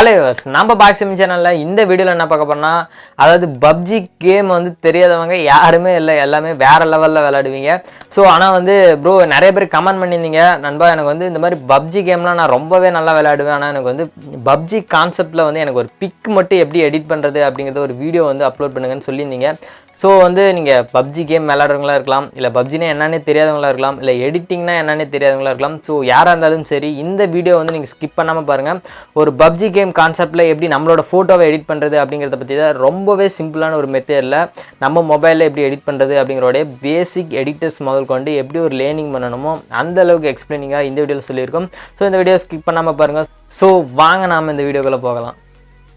Hello நம்ம boxing சேனலில் இந்த வீடியோவில் என்ன பார்க்க போறோம்னா, அதாவது பப்ஜி கேம் வந்து தெரியாதவங்க யாருமே இல்லை, எல்லாமே வேறு லெவலில் விளையாடுவீங்க. ஸோ ஆனால் வந்து ப்ரோ நிறைய பேர் கமெண்ட் பண்ணியிருந்தீங்க, நண்பா எனக்கு வந்து இந்த மாதிரி பப்ஜி கேம்லாம் நான் ரொம்பவே நல்லா விளையாடுவேன், ஆனால் எனக்கு வந்து பப்ஜி கான்செப்டில் வந்து எனக்கு ஒரு பிக் மட்டும் எப்படி எடிட் பண்ணுறது அப்படிங்கிறத ஒரு வீடியோ வந்து அப்லோட் பண்ணுங்கன்னு சொல்லியிருந்தீங்க. ஸோ வந்து நீங்கள் பப்ஜி கேம் விளையாடுறவங்களா இருக்கலாம், இல்லை பப்ஜினா என்னன்னே தெரியாதவங்களா இருக்கலாம், இல்லை எடிட்டிங்னா என்னன்னே தெரியாதவங்களா இருக்கலாம். ஸோ யாராக இருந்தாலும் சரி இந்த வீடியோ வந்து நீங்கள் ஸ்கிப் பண்ணாமல் பாருங்கள். ஒரு பப்ஜி கேம் கான்செப்டில் எப்படி நம்மளோட ஃபோட்டோவை எடிட் பண்ணுறது அப்படிங்கிறத பற்றி தான் ரொம்பவே சிம்பிளான ஒரு மெத்தடில் நம்ம மொபைலில் எப்படி எடிட் பண்ணுறது அப்படிங்கிறோடைய பேசிக் எடிட்டர்ஸ் முதல் கொண்டு எப்படி ஒரு லேர்னிங் பண்ணணுமோ அந்த அளவுக்கு எக்ஸ்பிளைனிங்காக இந்த வீடியோவில் சொல்லியிருக்கோம். ஸோ இந்த வீடியோ ஸ்கிப் பண்ணாமல் பாருங்கள். ஸோ வாங்க நாம் இந்த வீடியோக்குள்ளே போகலாம்.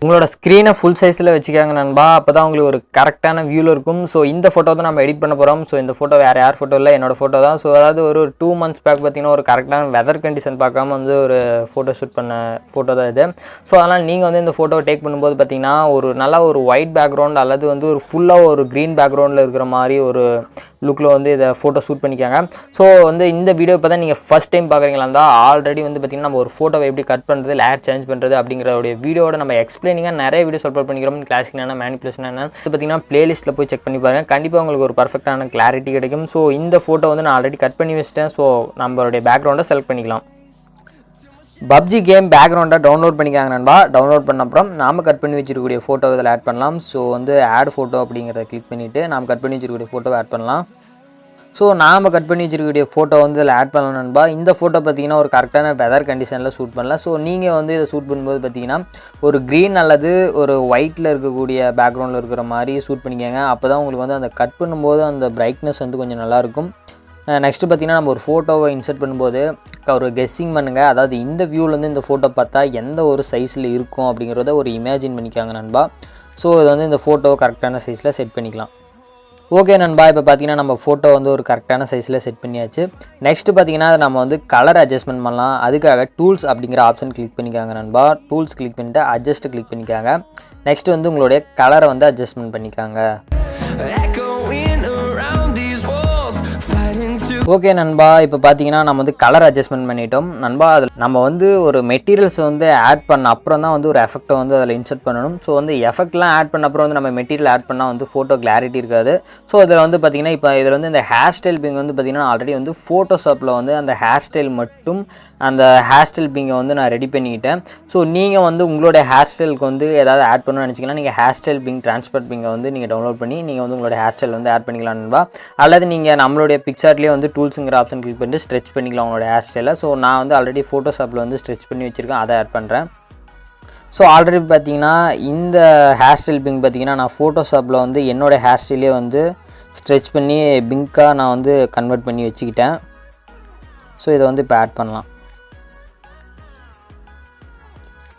உங்களோட ஸ்க்ரீனை ஃபுல் சைஸில் வச்சுக்காங்க நண்பா, அப்போ தான் உங்களுக்கு ஒரு கரெக்டான வியூவில் இருக்கும். ஸோ இந்த ஃபோட்டோ தான் நம்ம எடிட் பண்ண போகிறோம். ஸோ இந்த ஃபோட்டோ வேறு யார் ஃபோட்டோ இல்லை, என்னோடய ஃபோட்டோ தான். ஸோ அதாவது ஒரு 2 months பேக் பார்த்தீங்கன்னா ஒரு கரெக்டான வெதர் கண்டிஷன் பார்க்காம வந்து ஒரு ஃபோட்டோ ஷூட் பண்ண ஃபோட்டோ தான் இது. ஸோ அதனால் நீங்கள் வந்து இந்த ஃபோட்டோவை டேக் பண்ணும்போது பார்த்தீங்கன்னா ஒரு நல்லா ஒரு ஒயிட் பேக்ரவுண்ட் அல்லது வந்து ஒரு ஃபுல்லாக ஒரு க்ரீன் பேக்ரவுண்டில் இருக்கிற மாதிரி ஒரு லுக்கில் வந்து இதை ஃபோட்டோ ஷூட் பண்ணிக்காங்க. ஸோ வந்து இந்த வீடியோ இப்போ தான் நீங்கள் ஃபஸ்ட் டைம் பார்க்குறீங்களா இருந்தால் ஆல்ரெடி வந்து பார்த்திங்கன்னா நம்ம ஒரு ஃபோட்டோவை எப்படி கட் பண்ணுறது, லேட் சேஞ்ச் பண்ணுறது அப்படிங்கிறோடைய வீடியோட நம்ம எக்ஸ்பிளைனிங்காக நிறைய வீடியோஸ் அப்லோட் பண்ணிக்கிறோம். கிளாசிக் என்ன, மேனிப்புலேஷன் என்ன பார்த்திங்கன்னா பிளேலிஸ்ட்டில் போய் செக் பண்ணி பாருங்கள், கண்டிப்பாக உங்களுக்கு ஒரு பர்ஃபெக்டான கிளாரிட்டி கிடைக்கும். ஸோ இந்த ஃபோட்டோ வந்து நான் ஆல்ரெடி கட் பண்ணி வச்சிட்டேன். ஸோ நம்மளுடைய பேக்ரவுண்டை செலக்ட் பண்ணிக்கலாம். பப்ஜி கேம் பேக்ரவுண்டை டவுன்லோட் பண்ணிக்காங்க நண்பா. டவுன்லோட் பண்ண அப்புறம் நாம் கட் பண்ணி வச்சிருக்கக்கூடிய ஃபோட்டோ இதில் ஆட் பண்ணலாம். ஸோ வந்து ஆட் ஃபோட்டோ அப்படிங்கிறத கிளிக் பண்ணிவிட்டு நாம் கட் பண்ணி வச்சிருக்கக்கூடிய ஃபோட்டோவை ஆட் பண்ணலாம். ஸோ நாம் கட் பண்ணி வச்சிருக்கக்கூடிய ஃபோட்டோ வந்து இதில் ஆட் பண்ணலாம் நண்பா. இந்த ஃபோட்டோ பார்த்திங்கன்னா ஒரு கரெக்டான வெதர் கண்டிஷனில் ஷூட் பண்ணலாம். ஸோ நீங்கள் வந்து இதை ஷூட் பண்ணும்போது பார்த்திங்கன்னா ஒரு க்ரீன் அல்லது ஒரு ஒயிட்டில் இருக்கக்கூடிய பேக்ரவுண்டில் இருக்கிற மாதிரி ஷூட் பண்ணிக்கோங்க. அப்போ தான் உங்களுக்கு வந்து அந்த கட் பண்ணும்போது அந்த பிரைட்னஸ் வந்து கொஞ்சம் நல்லாயிருக்கும். நெக்ஸ்ட்டு பார்த்திங்கன்னா நம்ம ஒரு ஃபோட்டோவை இன்சர்ட் பண்ணும்போது ஒரு கெஸ்ஸிங் பண்ணுங்கள். அதாவது இந்த வியூவிலேருந்து இந்த ஃபோட்டோ பார்த்தா எந்த ஒரு சைஸில் இருக்கும் அப்படிங்கிறத ஒரு இமேஜின் பண்ணிக்காங்க நண்பா. ஸோ இது வந்து இந்த ஃபோட்டோவை கரெக்டான சைஸில் செட் பண்ணிக்கலாம். ஓகே நண்பா, இப்போ பார்த்தீங்கன்னா நம்ம ஃபோட்டோ வந்து ஒரு கரெக்டான சைஸில் செட் பண்ணியாச்சு. நெக்ஸ்ட்டு பார்த்தீங்கன்னா நம்ம வந்து கலர் அட்ஜஸ்ட்மெண்ட் பண்ணலாம். அதுக்காக டூல்ஸ் அப்படிங்கிற ஆப்ஷன் கிளிக் பண்ணிக்காங்க நண்பா. டூல்ஸ் கிளிக் பண்ணிவிட்டு அட்ஜஸ்ட் கிளிக் பண்ணிக்காங்க. நெக்ஸ்ட் வந்து உங்களுடைய கலரை வந்து அட்ஜஸ்ட்மெண்ட் பண்ணிக்காங்க. ஓகே நண்பா, இப்போ பார்த்தீங்கன்னா நம்ம வந்து கலர் அட்ஜஸ்ட்மெண்ட் பண்ணிட்டோம் நண்பா. அதில் நம்ம வந்து ஒரு மெட்டீரியல்ஸ் வந்து ஆட் பண்ண அப்புறம் தான் வந்து ஒரு எஃபெக்ட்டை வந்து அதில் இன்சர்ட் பண்ணணும். ஸோ வந்து எஃபெக்ட்லாம் ஆட் பண்ண அப்புறம் வந்து நம்ம மெட்டீரியல் ஆட் பண்ணால் வந்து ஃபோட்டோ கிளாரிட்டி இருக்காது. ஸோ இதில் வந்து பார்த்திங்கன்னா இப்போ இதில் வந்து இந்த ஹேர் ஸ்டைல் பிங் வந்து பார்த்திங்கன்னா ஆல்ரெடி வந்து ஃபோட்டோஷாப்பில் வந்து அந்த ஹேர் ஸ்டைல் மட்டும் அந்த ஹேர் ஸ்டைல் பிங்கை வந்து நான் ரெடி பண்ணிக்கிட்டேன். ஸோ நீங்கள் வந்து உங்களுடைய ஹேர் ஸ்டைலுக்கு வந்து ஏதாவது ஆட் பண்ணணும்னு நினச்சிங்கன்னா நீங்கள் ஹேர் ஸ்டைல் பிங் ட்ரான்ஸ்பர் பிங்கை வந்து நீங்கள் டவுன்லோட் பண்ணி நீங்கள் வந்து உங்களோட ஹேர் ஸ்டைல் வந்து ஆட் பண்ணிக்கலாம் நண்பா. அல்லது நீங்கள் நம்மளுடைய பிக்சார்ட்லேயே வந்து டூல்ஸுங்கிற ஆப்ஷன் கிளிக் பண்ணிட்டு ஸ்ட்ரெச் பண்ணிக்கலாம் உங்களோட ஹேர் ஸ்டைலை. ஸோ நான் வந்து ஆல்ரெடி ஃபோட்டோஷாப்பில் வந்து ஸ்ட்ரெச் பண்ணி வச்சுருக்கேன், அதை ஆட் பண்ணுறேன். ஸோ ஆல்ரெடி பார்த்தீங்கன்னா இந்த ஹேர் ஸ்டைல் பிங்க் பார்த்தீங்கன்னா நான் ஃபோட்டோஷாப்பில் வந்து என்னோடய ஹேர் ஸ்டைலே வந்து ஸ்ட்ரெச் பண்ணி பிங்காக நான் வந்து கன்வெர்ட் பண்ணி வச்சுக்கிட்டேன். ஸோ இதை வந்து இப்போ ஆட் பண்ணலாம்.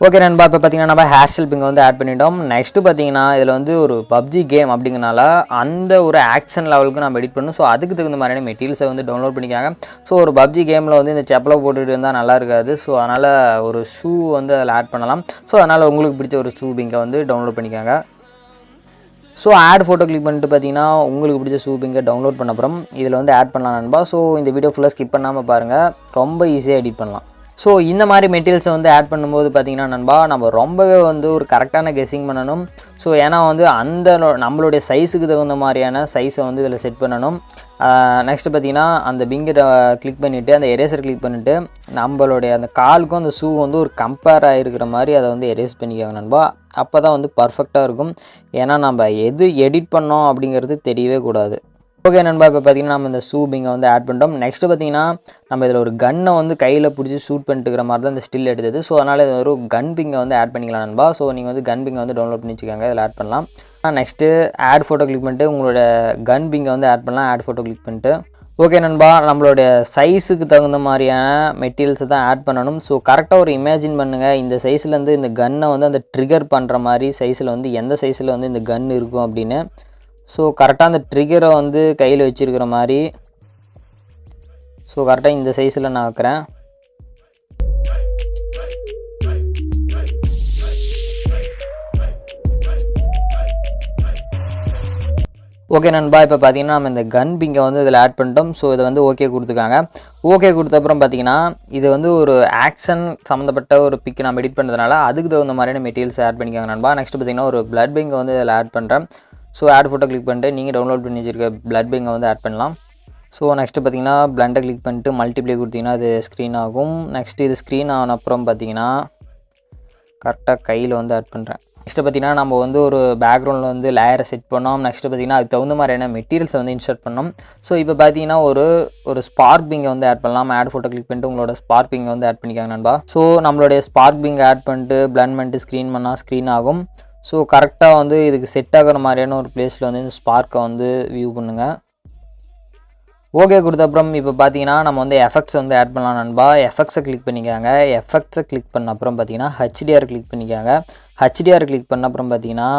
ஓகே நண்பா, இப்போ பார்த்தீங்கன்னா நம்ம ஹேர் ஸ்டைல் பிங்கை வந்து ஆட் பண்ணிட்டோம். நெக்ஸ்ட்டு பார்த்தீங்கன்னா இதில் வந்து ஒரு பப்ஜி கேம் அப்படிங்கிறனால அந்த ஒரு ஆக்ஷன் லெவலுக்கு நம்ம எடிட் பண்ணணும். ஸோ அதுக்கு தகுந்த மாதிரியான மெட்டீரியல்ஸை வந்து டவுன்லோட் பண்ணிக்காங்க. ஸோ ஒரு பப்ஜி கேமில் வந்து இந்த செப்பலை போட்டுட்டு இருந்தால் நல்லா இருக்காது. ஸோ அதனால் ஒரு ஷூ வந்து அதில் ஆட் பண்ணலாம். ஸோ அதனால் உங்களுக்கு பிடிச்ச ஒரு ஷூ பிங்கை வந்து டவுன்லோட் பண்ணிக்காங்க. ஸோ ஆட் ஃபோட்டோ கிளிக் பண்ணிட்டு பார்த்தீங்கன்னா உங்களுக்கு பிடிச்ச ஷூ பிங்கை டவுன்லோட் பண்ண அப்புறம் இதில் வந்து ஆட் பண்ணலாம் நண்பா. ஸோ இந்த வீடியோ ஃபுல்லாக ஸ்கிப் பண்ணாமல் பாருங்கள், ரொம்ப ஈஸியாக எடிட் பண்ணலாம். ஸோ இந்த மாதிரி மெட்டீரியல்ஸை வந்து ஆட் பண்ணும்போது பார்த்திங்கன்னா நண்பா நம்ம ரொம்பவே வந்து ஒரு கரெக்டான கெஸ்ஸிங் பண்ணணும். ஸோ ஏன்னா வந்து அந்த நம்மளுடைய சைஸுக்கு தகுந்த மாதிரியான சைஸை வந்து இதில் செட் பண்ணணும். நெக்ஸ்ட்டு பார்த்திங்கன்னா அந்த பிங்கை கிளிக் பண்ணிவிட்டு அந்த எரேசர் கிளிக் பண்ணிவிட்டு நம்மளுடைய அந்த காலுக்கும் அந்த ஷூ வந்து ஒரு கம்பேர் ஆகிருக்கிற மாதிரி அதை வந்து எரேஸ் பண்ணிக்காங்க நண்பா. அப்போ தான் வந்து பர்ஃபெக்டாக இருக்கும். ஏன்னா நம்ம எது எடிட் பண்ணோம் அப்படிங்கிறது தெரியவே கூடாது. ஓகே நண்பா, இப்போ பார்த்திங்கன்னா நம்ம இந்த ஷூ பிங்கை வந்து ஆட் பண்ணிட்டோம். நெக்ஸ்ட்டு பார்த்திங்கன்னா நம்ம இதில் ஒரு கன்னை வந்து கையில் பிடிச்சி ஷூட் பண்ணிட்டுக்கிற மாதிரி தான் இந்த ஸ்டில் எடுத்தது. ஸோ அதனால் இது ஒரு கன் பிங்கை வந்து ஆட் பண்ணிக்கலாம் நண்பா. ஸோ நீங்கள் வந்து கன் பிங்கை வந்து டவுன்லோட் பண்ணி வச்சுக்காங்க, இதில் ஆட் பண்ணலாம். நெக்ஸ்ட்டு ஆட் ஃபோட்டோ கிளிக் பண்ணிட்டு உங்களோட கன் பிங்கை வந்து ஆட் பண்ணலாம். ஆட் ஃபோட்டோ கிளிக் பண்ணிட்டு ஓகே நண்பா, நம்மளுடைய சைஸுக்கு தகுந்த மாதிரியான மெட்டீரியல்ஸை தான் ஆட் பண்ணணும். ஸோ கரெக்டாக ஒரு இமேஜின் பண்ணுங்கள், இந்த சைஸ்லேருந்து இந்த கன்னை வந்து அந்த ட்ரிகர் பண்ணுற மாதிரி சைஸில் வந்து எந்த சைஸில் வந்து இந்த கன் இருக்கும் அப்படின்னு. ஸோ கரெக்டாக அந்த ட்ரிகரை வந்து கையில் வச்சுருக்கிற மாதிரி ஸோ கரெக்டாக இந்த சைஸில் நான் வைக்கிறேன். ஓகே நண்பா, இப்போ பார்த்தீங்கன்னா நம்ம இந்த கன் பிங்கை வந்து இதில் ஆட் பண்ணிட்டோம். ஸோ இதை வந்து ஓகே கொடுத்துருக்காங்க. ஓகே கொடுத்த அப்புறம் பார்த்தீங்கன்னா இது வந்து ஒரு ஆக்ஷன் சம்மந்தப்பட்ட ஒரு பிக் நம்ம எடிட் பண்ணுறதுனால அதுக்கு தகுந்த மாதிரியான மெட்டீரியல்ஸ் ஆட் பண்ணிக்காங்க நண்பா. நெக்ஸ்ட் பார்த்தீங்கன்னா ஒரு பிளட் பிங்கை வந்து இதில் ஆட் பண்ணுறேன். ஸோ ஆட் ஃபோட்டோ கிளிக் பண்ணிட்டு நீங்கள் டவுன்லோட் பண்ணி வச்சிருக்க பிளட் பிங்கை வந்து ஆட் பண்ணலாம். ஸோ நெக்ஸ்ட்டு பார்த்தீங்கன்னா பிளண்டை கிளிக் பண்ணிட்டு மல்டிப்ளே கொடுத்தீங்கன்னா அது ஸ்க்ரீன் ஆகும். நெக்ஸ்ட்டு இது ஸ்க்ரீன் ஆன அப்புறம் பார்த்தீங்கன்னா கரெக்டாக கையில் வந்து ஆட் பண்ணுறேன். நெக்ஸ்ட்டு பார்த்தீங்கன்னா நம்ம வந்து ஒரு பேக்ரவுண்டில் வந்து லேயரை செட் பண்ணோம். நெக்ஸ்ட்டு பார்த்தீங்கன்னா அதுக்கு தகுந்த மாதிரியான மெட்டீரியல்ஸை வந்து இன்சர்ட் பண்ணோம். ஸோ இப்போ பார்த்தீங்கன்னா ஒரு ஸ்பார்க் பிங்கை வந்து ஆட் பண்ணலாம். ஆட் ஃபோட்டோ கிளிக் பண்ணிட்டு உங்களோட ஸ்பார்க் பிங்கை வந்து ஆட் பண்ணிக்காங்க நண்பா. ஸோ நம்மளுடைய ஸ்பார்க் பிங்கை ஆட் பண்ணிட்டு பிளண்ட் பண்ணிட்டு ஸ்க்ரீன் பண்ணால் ஸ்க்ரீன் ஆகும். ஸோ கரெக்டாக வந்து இதுக்கு செட் ஆகிற மாதிரியான ஒரு பிளேஸில் வந்து இந்த ஸ்பார்க்கை வந்து வியூ பண்ணுங்கள். ஓகே கொடுத்த அப்புறம் இப்போ பார்த்தீங்கன்னா நம்ம வந்து எஃபெக்ட்ஸ் வந்து ஆட் பண்ணலாம் நண்பா. எஃபெக்ட்ஸை கிளிக் பண்ணிக்காங்க. எஃபெக்ட்ஸை கிளிக் பண்ண அப்புறம் பார்த்தீங்கன்னா ஹெச்டிஆர் கிளிக் பண்ணிக்காங்க. ஹெச்டிஆர் கிளிக் பண்ண அப்புறம் பார்த்தீங்கன்னா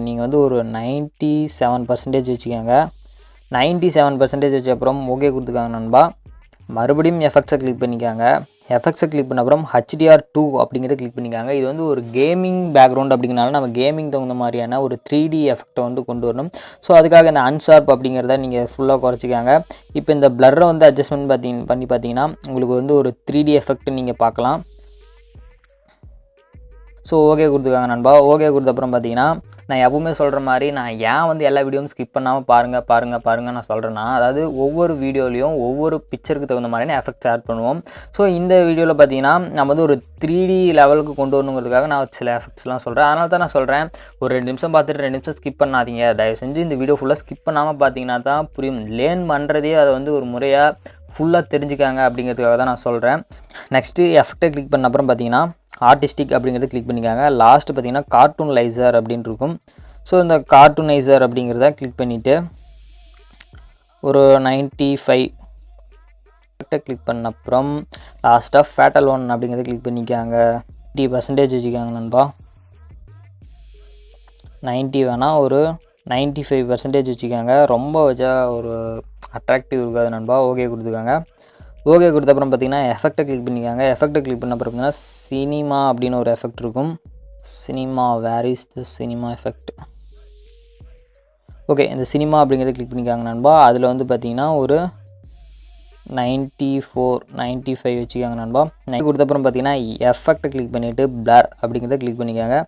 நீங்கள் வந்து ஒரு 97% வச்சுக்கோங்க. 97% வச்ச அப்புறம் ஓகே கொடுத்துக்காங்க நண்பா. மறுபடியும் எஃபெக்ட்ஸை கிளிக் பண்ணிக்காங்க. எஃபெக்ட்ஸை கிளிக் பண்ண அப்புறம் HDR2 அப்படிங்கிறத கிளிக் பண்ணிக்காங்க. இது வந்து ஒரு கேமிங் பேக்ரவுண்ட் அப்படிங்கிறனால நம்ம கேமிங் தகுந்த மாதிரியான ஒரு 3D எஃபெக்டை வந்து கொண்டு வரணும். ஸோ அதுக்காக இந்த அன்ஷார்ப் அப்படிங்கிறத நீங்கள் ஃபுல்லாக குறைச்சிக்காங்க. இப்போ இந்த பிளர்ரை வந்து அட்ஜஸ்ட்மெண்ட் பண்ணி பார்த்தீங்கன்னா உங்களுக்கு வந்து ஒரு 3D எஃபெக்ட் நீங்கள் பார்க்கலாம். ஸோ ஓகே கொடுத்துக்காங்க நண்பா. ஓகே கொடுத்த அப்புறம் பார்த்தீங்கன்னா நான் எப்பவுமே சொல்கிற மாதிரி நான் ஏன் வந்து எல்லா வீடியோவும் ஸ்கிப் பண்ணாமல் பாருங்கள் நான் சொல்கிறேன்னா, அதாவது ஒவ்வொரு வீடியோலையும் ஒவ்வொரு பிக்சருக்கு தகுந்த மாதிரியான எஃபெக்ட்ஸ் ஆட் பண்ணுவோம். ஸோ இந்த வீடியோவில் பார்த்தீங்கன்னா நம்ம வந்து ஒரு 3D லெவலுக்கு கொண்டு வரணுங்கிறதுக்காக நான் சில எஃபெக்ட்ஸ்லாம் சொல்கிறேன். அதனால தான் நான் சொல்கிறேன், ஒரு 2 நிமிஷம் பார்த்துட்டு 2 நிமிஷம் ஸ்கிப் பண்ணாதீங்க. தயவு செஞ்சு இந்த வீடியோ ஃபுல்லாக ஸ்கிப் பண்ணாமல் பார்த்தீங்கன்னா தான் புரியும். லேர்ன் பண்ணுறதே அதை வந்து ஒரு முறையாக ஃபுல்லாக தெரிஞ்சுக்காங்க அப்படிங்கிறதுக்காக தான் நான் சொல்கிறேன். நெக்ஸ்ட்டு எஃபெக்டை கிளிக் பண்ண அப்புறம் பார்த்தீங்கன்னா ஆர்டிஸ்டிக் அப்படிங்கிறது கிளிக் பண்ணிக்காங்க. லாஸ்ட்டு பார்த்தீங்கன்னா கார்ட்டூனைசர் அப்படின்னு இருக்கும். ஸோ இந்த கார்ட்டூனைசர் அப்படிங்கிறத கிளிக் பண்ணிவிட்டு ஒரு 95 கிளிக் பண்ண அப்புறம் லாஸ்ட்டாக ஃபேட்டல் 1 அப்படிங்கிறத கிளிக் பண்ணிக்காங்க. 90% வச்சுக்காங்க நண்பா. 90 வேணால் ஒரு 95% வச்சுக்காங்க. ரொம்ப வச்சா ஒரு அட்ராக்டிவ் இருக்காது நண்பா. ஓகே கொடுத்துக்காங்க. ஓகே கொடுத்த அப்புறம் பார்த்தீங்கன்னா எஃபெக்டை கிளிக் பண்ணிக்காங்க. எஃபெக்டை கிளிக் பண்ண அப்புறம் பார்த்தீங்கன்னா சினிமா அப்படின்னு ஒரு எஃபெக்ட் இருக்கும். Cinema, where is the cinema effect? Okay, இந்த சினிமா அப்படிங்கிறத கிளிக் பண்ணிக்காங்க நண்பா. அதில் வந்து பார்த்தீங்கன்னா ஒரு 94 95 வச்சுக்காங்க நண்பா. கொடுத்த அப்புறம் பார்த்தீங்கன்னா எஃபெக்டை கிளிக் பண்ணிவிட்டு பிளர் அப்படிங்கிறத கிளிக் பண்ணிக்காங்க.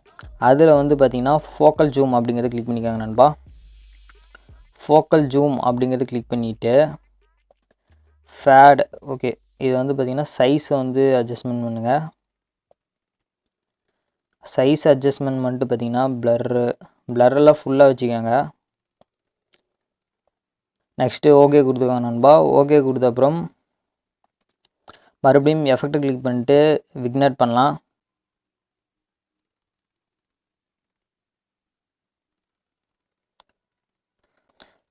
அதில் வந்து பார்த்தீங்கன்னா ஃபோக்கல் ஜூம் அப்படிங்கிறத கிளிக் பண்ணிக்காங்க நண்பா. ஃபோக்கல் ஜூம் அப்படிங்கிறத கிளிக் பண்ணிவிட்டு ஃபேட், ஓகே, இது வந்து பார்த்திங்கன்னா சைஸை வந்து அட்ஜஸ்ட்மெண்ட் பண்ணுங்கள். சைஸ் அட்ஜஸ்ட்மெண்ட் பண்ணிட்டு பார்த்திங்கன்னா பிளரெல்லாம் ஃபுல்லாக வச்சுக்கோங்க. நெக்ஸ்ட்டு ஓகே கொடுத்துக்கோங்க நண்பா. ஓகே கொடுத்த அப்புறம் மறுபடியும் எஃபெக்டை கிளிக் பண்ணிட்டு விக்னேட் பண்ணலாம்.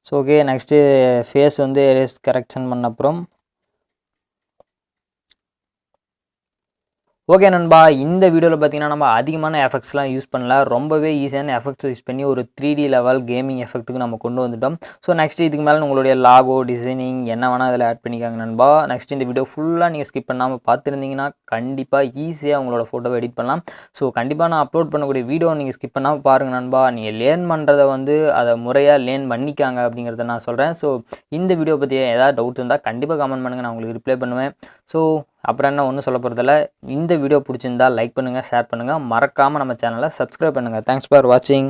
ஸோ ஓகே, நெக்ஸ்ட்டு ஃபேஸ் வந்து எரேஸ் கரெக்ஷன் பண்ண அப்புறம் ஓகே நண்பா. இந்த வீடியோவில் பார்த்தீங்கன்னா நம்ம அதிகமான எஃபெக்ட்ஸ்லாம் யூஸ் பண்ணல. ரொம்பவே ஈஸியான எஃபெக்ட்ஸ் யூஸ் பண்ணி ஒரு 3D லெவல் கேமிங் எஃபெக்ட்டுக்கு நம்ம கொண்டு வந்துட்டோம். ஸோ நெக்ஸ்ட் இதுக்கு மேலே உங்களுடைய லாகோ டிசைனிங் என்ன வேணால் இதில் ஆட் பண்ணிக்காங்க நண்பா. நெக்ஸ்ட் இந்த வீடியோ ஃபுல்லாக நீங்கள் ஸ்கிப் பண்ணாமல் பார்த்துருந்தீங்கன்னா கண்டிப்பாக ஈஸியாக உங்களோட ஃபோட்டோவை எடிட் பண்ணலாம். ஸோ கண்டிப்பாக நான் அப்லோட் பண்ணக்கூடிய வீடியோ நீங்கள் ஸ்கிப் பண்ணாமல் பாருங்கள் நண்பா. நீங்கள் லேர்ன் பண்ணுறதை வந்து அதை முறையாக லேர்ன் பண்ணிக்காங்க அப்படிங்கிறத நான் சொல்கிறேன். ஸோ இந்த வீடியோ பற்றி ஏதாவது டவுட் இருந்தால் கண்டிப்பாக கமெண்ட் பண்ணுங்கள், நான் உங்களுக்கு ரிப்ளை பண்ணுவேன். ஸோ அப்புறம் என்ன, ஒன்றும் சொல்ல போகிறதில்ல. இந்த வீடியோ பிடிச்சிருந்தால் லைக் பண்ணுங்கள், ஷேர் பண்ணுங்கள், மறக்காமல் நம்ம சேனலை சப்ஸ்கிரைப் பண்ணுங்கள். தேங்க்ஸ் ஃபார் வாட்சிங்.